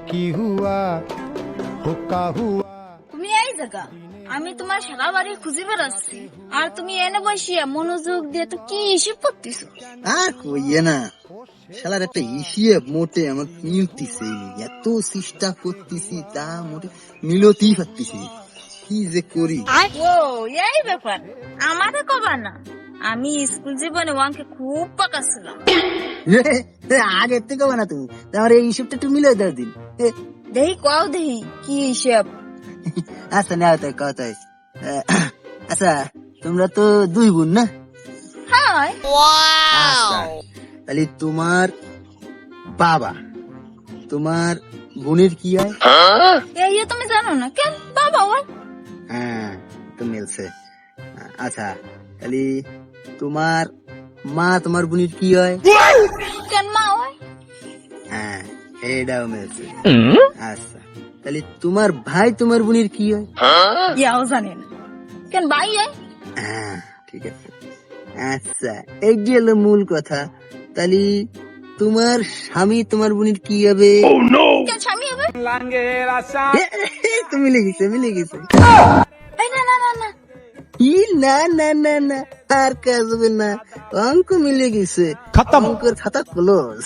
কি হুয়া হুক্কা হুয়া। তুমি এই জায়গা, আমি তোমার সারা বাড়ি খুঁজে বেড়াচ্ছি, আর তুমি এনে বসিয়া মনোযোগ দিয়ে তো কি হিসেব করতেছো? আর কইয়ে না, শালার একটা হিসিয়ে মোটে আমার মিলতিছে, এত চেষ্টা করতেছি তা মোটে মিলতেই পারতেছি, কি যে করি। ও এই ব্যাপার, আমারে কবা না। আমি স্কুল জীবনে ওয়ানকে খুব পাকাছিলাম। আগের থেকে না তুমি আমার এই হিসেবটা একটু মিলে দাও দিন। দেহি কও দেহি কি হিসেব? আচ্ছা না তাই কথা। আচ্ছা তোমরা তো দুই বোন না? হ্যাঁ। আচ্ছা, তাহলে তোমার বাবা তোমার বোনের কি হয়? এই তুমি জানো না কেন? বাবা ওই হ্যাঁ তো মিলছে। আচ্ছা তাহলে তোমার মা তোমার বোনের কি হয়? কেন মা ওই? হ্যাঁ এটাও মিলছে। আচ্ছা তাহলে তোমার ভাই তোমার বোনের কি হয়? ইয়াও জানে না কেন ভাই ওই? হ্যাঁ ঠিক আছে। আচ্ছা এই যে হলো মূল কথা, তাহলে তোমার স্বামী তোমার বোনের কি হবে? কেন স্বামী হবে? তো মিলে গেছে মিলে গেছে। এই না না না না, ই না না না না, আর কাজ হবে না, অঙ্ক মিলে গেছে, অঙ্কের খাতা ক্লোজ।